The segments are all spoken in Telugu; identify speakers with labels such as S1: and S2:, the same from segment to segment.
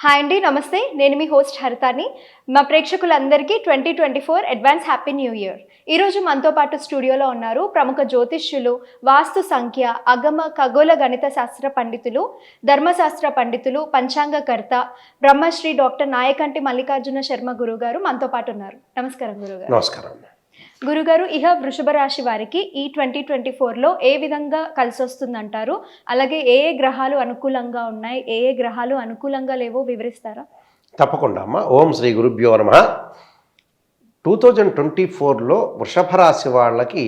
S1: హాయ్ అండి, నమస్తే. నేను మీ హోస్ట్ హరితాని. మా ప్రేక్షకులందరికీ 2024 అడ్వాన్స్ హ్యాపీ న్యూ ఇయర్. ఈరోజు మనతో పాటు స్టూడియోలో ఉన్నారు ప్రముఖ జ్యోతిష్యులు, వాస్తు సంఖ్య, అగమ ఖగోళ గణిత శాస్త్ర పండితులు, ధర్మశాస్త్ర పండితులు, పంచాంగకర్త బ్రహ్మశ్రీ డాక్టర్ నాయకంటి మల్లికార్జున శర్మ గురుగారు మనతో పాటు ఉన్నారు. నమస్కారం గురుగారు.
S2: నమస్కారం
S1: గురుగారు, ఇహ వృషభ రాశి వారికి ఈ 2024లో ఏ విధంగా కలిసి వస్తుందంటారు? అలాగే ఏ ఏ గ్రహాలు అనుకూలంగా ఉన్నాయి, ఏ ఏ గ్రహాలు అనుకూలంగా లేవో వివరిస్తారా?
S2: తప్పకుండా అమ్మ. ఓం శ్రీ గురుభ్యో నమః. 2024లో వృషభ రాశి వాళ్ళకి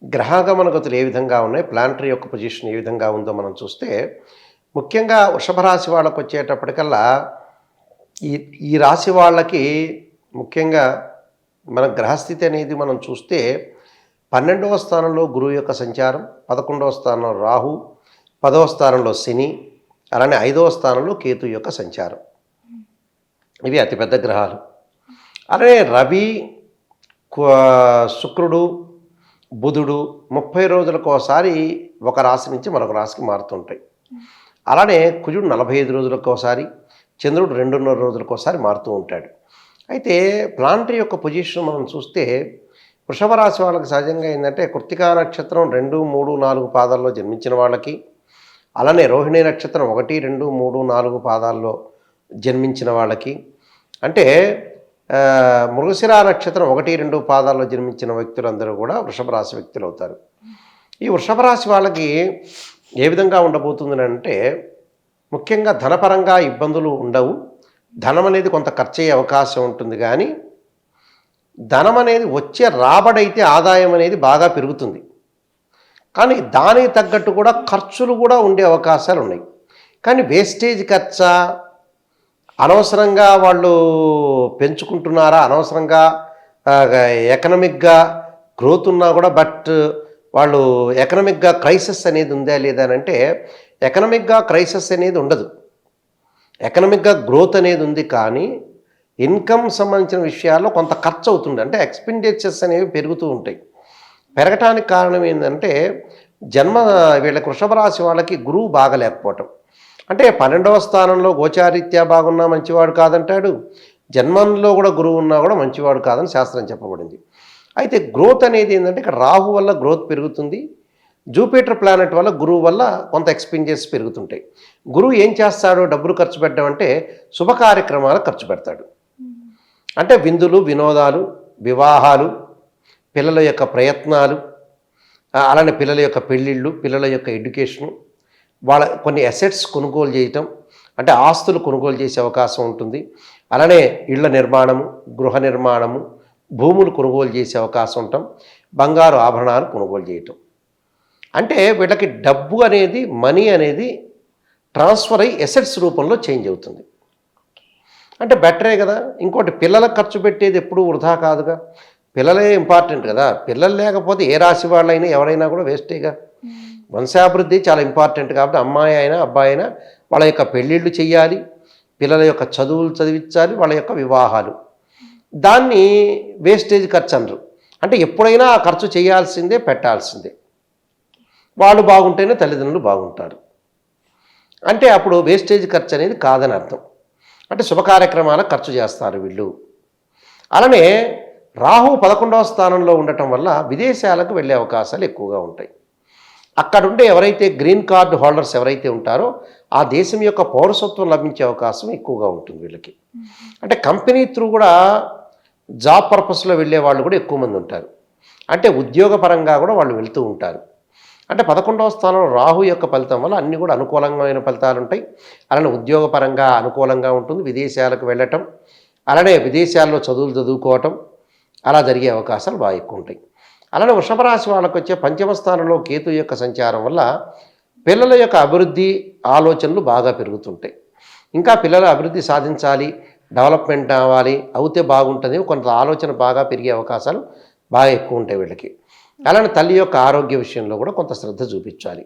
S2: గ్రహగమనగతులు ఏ విధంగా ఉన్నాయి, ప్లానటరీ యొక్క పొజిషన్ ఏ విధంగా ఉందో మనం చూస్తే, ముఖ్యంగా వృషభ రాశి వాళ్ళకు వచ్చేటప్పటికల్లా ఈ రాశి వాళ్ళకి ముఖ్యంగా మన గ్రహస్థితి అనేది మనం చూస్తే 12వ స్థానంలో గురువు యొక్క సంచారం, 11వ స్థానంలో రాహు, 10వ స్థానంలో శని, అలానే 5వ స్థానంలో కేతు యొక్క సంచారం. ఇవి అతిపెద్ద గ్రహాలు. అలానే రవి, శుక్రుడు, బుధుడు 30 రోజులకోసారి ఒక రాశి నుంచి మరొక రాశికి మారుతుంటాయి. అలానే కుజుడు 45 రోజులకోసారి, చంద్రుడు 2.5 రోజులకోసారి మారుతూ ఉంటాడు. అయితే ప్లానటరీ యొక్క పొజిషన్ మనం చూస్తే వృషభ రాశి వాళ్ళకి సహజంగా ఏంటంటే కృత్తికా నక్షత్రం 2, 3, 4 పాదాల్లో జన్మించిన వాళ్ళకి, అలానే రోహిణి నక్షత్రం 1, 2, 3, 4 పాదాల్లో జన్మించిన వాళ్ళకి, అంటే మృగశిర నక్షత్రం 1, 2 పాదాల్లో జన్మించిన వ్యక్తులందరూ కూడా వృషభ రాశి వ్యక్తులు అవుతారు. ఈ వృషభ రాశి వాళ్ళకి ఏ విధంగా ఉండబోతుంది అంటే, ముఖ్యంగా ధనపరంగా ఇబ్బందులు ఉండవు. ధనం అనేది కొంత ఖర్చు అయ్యే అవకాశం ఉంటుంది, కానీ ధనం అనేది వచ్చే రాబడైతే ఆదాయం అనేది బాగా పెరుగుతుంది. కానీ దానికి తగ్గట్టు కూడా ఖర్చులు కూడా ఉండే అవకాశాలు ఉన్నాయి. కానీ వేస్టేజ్ ఖర్చా, అనవసరంగా వాళ్ళు పెంచుకుంటున్నారా, అనవసరంగా ఎకనామిక్గా గ్రోత్ ఉన్నా కూడా బట్ వాళ్ళు ఎకనామిక్గా క్రైసిస్ అనేది ఉందా లేదా అంటే, ఎకనామిక్గా క్రైసిస్ అనేది ఉండదు. ఎకనామిక్గా గ్రోత్ అనేది ఉంది, కానీ ఇన్కమ్ సంబంధించిన విషయాల్లో కొంత ఖర్చు అవుతుంది. అంటే ఎక్స్పెండిచర్స్ అనేవి పెరుగుతూ ఉంటాయి. పెరగటానికి కారణం ఏంటంటే, వీళ్ళకి వృషభ రాశి వాళ్ళకి గురువు బాగా లేకపోవటం. అంటే 12వ స్థానంలో గోచారీత్యా బాగున్నా మంచివాడు కాదంటాడు, జన్మంలో కూడా గురువు ఉన్నా కూడా మంచివాడు కాదని శాస్త్రం చెప్పబడింది. అయితే గ్రోత్ అనేది ఏంటంటే, ఇక్కడ రాహు వల్ల గ్రోత్ పెరుగుతుంది, జూపిటర్ ప్లానెట్ వల్ల గురువు వల్ల కొంత ఎక్స్పెండిచర్స్ పెరుగుతుంటాయి. గురువు ఏం చేస్తాడు, డబ్బులు ఖర్చు పెట్టడం అంటే శుభ కార్యక్రమాలకు ఖర్చు పెడతాడు. అంటే విందులు, వినోదాలు, వివాహాలు, పిల్లల యొక్క ప్రయత్నాలు, అలానే పిల్లల యొక్క పెళ్ళిళ్ళు, పిల్లల యొక్క ఎడ్యుకేషను, వాళ్ళ కొన్ని అసెట్స్ కొనుగోలు చేయటం, అంటే ఆస్తులు కొనుగోలు చేసే అవకాశం ఉంటుంది. అలానే ఇళ్ల నిర్మాణము, గృహ నిర్మాణము, భూములు కొనుగోలు చేసే అవకాశం ఉండటం, బంగారు ఆభరణాలు కొనుగోలు చేయటం. అంటే వీళ్ళకి డబ్బు అనేది, మనీ అనేది ట్రాన్స్ఫర్ అయ్యి ఎసెట్స్ రూపంలో చేంజ్ అవుతుంది. అంటే బెటరే కదా. ఇంకోటి, పిల్లలకు ఖర్చు పెట్టేది ఎప్పుడూ వృధా కాదుగా, పిల్లలే ఇంపార్టెంట్ కదా. పిల్లలు లేకపోతే ఏ రాశి వాళ్ళైనా ఎవరైనా కూడా వేస్టేగా. వంశాభివృద్ధి చాలా ఇంపార్టెంట్ కాబట్టి అమ్మాయి అయినా అబ్బాయి అయినా వాళ్ళ యొక్క పెళ్ళిళ్ళు చెయ్యాలి, పిల్లల యొక్క చదువులు చదివించాలి, వాళ్ళ యొక్క వివాహాలు. దాన్ని వేస్టేజ్ ఖర్చు అనరు. అంటే ఎప్పుడైనా ఆ ఖర్చు చేయాల్సిందే, పెట్టాల్సిందే. వాళ్ళు బాగుంటేనే తల్లిదండ్రులు బాగుంటారు. అంటే అప్పుడు వేస్టేజ్ ఖర్చు అనేది కాదని అర్థం. అంటే శుభ కార్యక్రమాలకు ఖర్చు చేస్తారు వీళ్ళు. అలానే రాహు 11వ స్థానంలో ఉండటం వల్ల విదేశాలకు వెళ్ళే అవకాశాలు ఎక్కువగా ఉంటాయి. అక్కడుండే ఎవరైతే గ్రీన్ కార్డు హోల్డర్స్ ఎవరైతే ఉంటారో ఆ దేశం యొక్క పౌరసత్వం లభించే అవకాశం ఎక్కువగా ఉంటుంది వీళ్ళకి. అంటే కంపెనీ త్రూ కూడా జాబ్ పర్పస్లో వెళ్ళే వాళ్ళు కూడా ఎక్కువ మంది ఉంటారు. అంటే ఉద్యోగపరంగా కూడా వాళ్ళు వెళ్తూ ఉంటారు. అంటే 11వ స్థానంలో రాహు యొక్క ఫలితం వల్ల అన్నీ కూడా అనుకూలమైన ఫలితాలు ఉంటాయి. అలానే ఉద్యోగపరంగా అనుకూలంగా ఉంటుంది, విదేశాలకు వెళ్ళటం, అలానే విదేశాల్లో చదువులు చదువుకోవటం, అలా జరిగే అవకాశాలు బాగా ఎక్కువ ఉంటాయి. అలానే వృషభ రాశి వాళ్ళకు వచ్చే 5వ స్థానంలో కేతు యొక్క సంచారం వల్ల పిల్లల యొక్క అభివృద్ధి ఆలోచనలు బాగా పెరుగుతుంటాయి. ఇంకా పిల్లల అభివృద్ధి సాధించాలి, డెవలప్మెంట్ అవ్వాలి, అవుతే బాగుంటుంది, కొంత ఆలోచన బాగా పెరిగే అవకాశాలు బాగా ఎక్కువ ఉంటాయి వీళ్ళకి. అలానే తల్లి యొక్క ఆరోగ్య విషయంలో కూడా కొంత శ్రద్ధ చూపించాలి.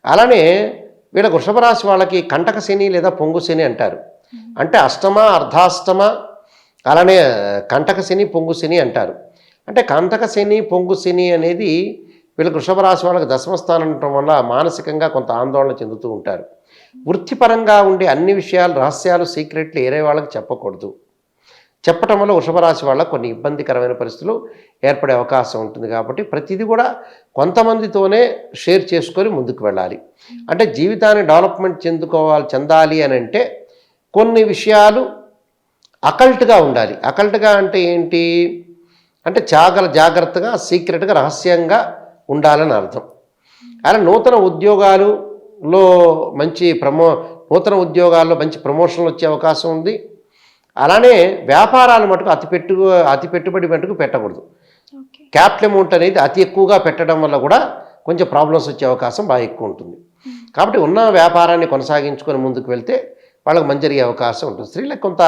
S2: అలానే వీళ్ళకి వృషభ రాశి వాళ్ళకి కంటక శని లేదా పొంగు శని అంటారు. అంటే అష్టమ, అర్ధాష్టమ, అలానే కంటక శని, పొంగు శని అంటారు. అంటే కంటక శని, పొంగు శని అనేది వీళ్ళకి వృషభ రాశి వాళ్ళకి దశమ స్థానం ఉండటం వల్ల మానసికంగా కొంత ఆందోళన చెందుతూ ఉంటారు. వృత్తిపరంగా ఉండే అన్ని విషయాలు, రహస్యాలు, సీక్రెట్లు ఏరే వాళ్ళకి చెప్పకూడదు. చెప్పటం వల్ల వృషభ రాశి వాళ్ళకు కొన్ని ఇబ్బందికరమైన పరిస్థితులు ఏర్పడే అవకాశం ఉంటుంది. కాబట్టి ప్రతిదీ కూడా కొంతమందితోనే షేర్ చేసుకొని ముందుకు వెళ్ళాలి. అంటే జీవితాన్ని డెవలప్మెంట్ చెందాలి అని అంటే కొన్ని విషయాలు అకల్ట్గా ఉండాలి. అకల్ట్గా అంటే ఏంటి అంటే జాగ్రత్తగా, సీక్రెట్గా, రహస్యంగా ఉండాలని అర్థం. అలా నూతన ఉద్యోగాల్లో మంచి ప్రమోషన్లు వచ్చే అవకాశం ఉంది. అలానే వ్యాపారాలు మటుకు అతి పెట్టుబడి మటుకు పెట్టకూడదు. క్యాపిటల్ అమౌంట్ అనేది అతి ఎక్కువగా పెట్టడం వల్ల కూడా కొంచెం ప్రాబ్లమ్స్ వచ్చే అవకాశం బాగా ఎక్కువ ఉంటుంది. కాబట్టి ఉన్న వ్యాపారాన్ని కొనసాగించుకొని ముందుకు వెళ్తే వాళ్ళకి మంచి జరిగే అవకాశం ఉంటుంది. స్త్రీలకు కొంత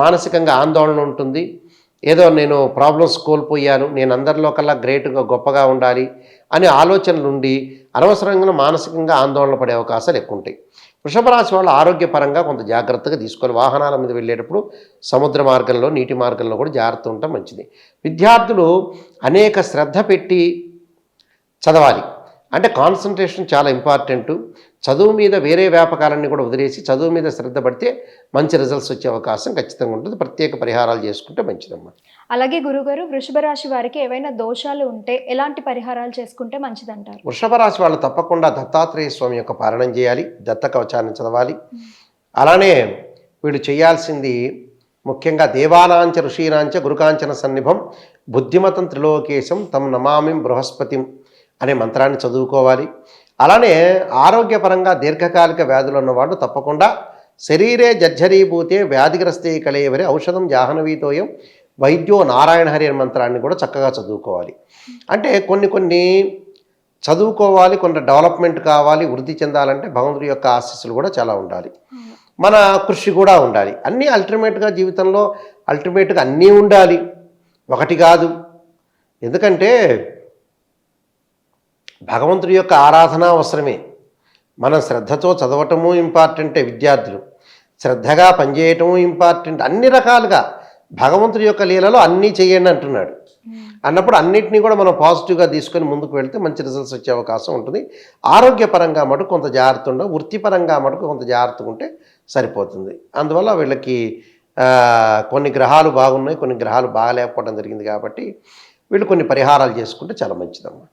S2: మానసికంగా ఆందోళన ఉంటుంది. ఏదో నేను ప్రాబ్లమ్స్ కోల్పోయాను, నేను అందరిలో కల్లా గ్రేట్గా గొప్పగా ఉండాలి అనే ఆలోచనలు ఉండి అనవసరంగా మానసికంగా ఆందోళన పడే అవకాశాలు ఎక్కువ ఉంటాయి. వృషభ రాశి వాళ్ళు ఆరోగ్యపరంగా కొంత జాగ్రత్తగా తీసుకోవాలి. వాహనాల మీద వెళ్ళేటప్పుడు సముద్ర మార్గంలో, నీటి మార్గంలో కూడా జాగ్రత్త ఉండటం మంచిది. విద్యార్థులు అనేక శ్రద్ధ పెట్టి చదవాలి. అంటే కాన్సన్ట్రేషన్ చాలా ఇంపార్టెంట్. చదువు మీద వేరే వ్యాపకాలన్నీ కూడా వదిలేసి చదువు మీద శ్రద్ధ పడితే మంచి రిజల్ట్స్ వచ్చే అవకాశం ఖచ్చితంగా ఉంటుంది. ప్రత్యేక పరిహారాలు చేసుకుంటే మంచిదమ్మా.
S1: అలాగే గురుగారు, వృషభ రాశి వారికి ఏవైనా దోషాలు ఉంటే ఎలాంటి పరిహారాలు చేసుకుంటే మంచిదంటారు?
S2: వృషభ రాశి వాళ్ళు తప్పకుండా దత్తాత్రేయ స్వామి యొక్క పారణం చేయాలి, దత్త కవచాన్ని చదవాలి. అలానే వీళ్ళు చేయాల్సింది ముఖ్యంగా దేవానాంచ ఋషీనాంచ గురుకాంచన సన్నిభం బుద్ధిమతం త్రిలోకేశం తం నమామిం బృహస్పతిం అనే మంత్రాన్ని చదువుకోవాలి. అలానే ఆరోగ్యపరంగా దీర్ఘకాలిక వ్యాధులు ఉన్నవాళ్ళు తప్పకుండా శరీరే జర్జరీభూతే వ్యాధిగ్రస్తే కళేవరి ఔషధం జాహ్నవీతోయం వైద్యో నారాయణ హరి అనే మంత్రాన్ని కూడా చక్కగా చదువుకోవాలి. అంటే కొన్ని చదువుకోవాలి, కొంత డెవలప్మెంట్ కావాలి, వృద్ధి చెందాలంటే భగవంతుడి యొక్క ఆశీస్సులు కూడా చాలా ఉండాలి, మన కృషి కూడా ఉండాలి. అన్నీ జీవితంలో అల్టిమేట్గా అన్నీ ఉండాలి, ఒకటి కాదు. ఎందుకంటే భగవంతుడి యొక్క ఆరాధన అవసరమే. మనం శ్రద్ధతో చదవటము ఇంపార్టెంటే, విద్యార్థులు శ్రద్ధగా పనిచేయటము ఇంపార్టెంట్. అన్ని రకాలుగా భగవంతుడి యొక్క లీలలో అన్నీ చేయండి అంటున్నాడు. అన్నప్పుడు అన్నిటినీ కూడా మనం పాజిటివ్గా తీసుకొని ముందుకు వెళ్తే మంచి రిజల్ట్స్ వచ్చే అవకాశం ఉంటుంది. ఆరోగ్యపరంగా మటుకు కొంత జాగ్రత్త ఉండవు, వృత్తిపరంగా మటుకు కొంత జాగ్రత్తగా ఉంటే సరిపోతుంది. అందువల్ల వీళ్ళకి కొన్ని గ్రహాలు బాగున్నాయి, కొన్ని గ్రహాలు బాగాలేకపోవడం జరిగింది. కాబట్టి వీళ్ళు కొన్ని పరిహారాలు చేసుకుంటే చాలా మంచిదమ్మా.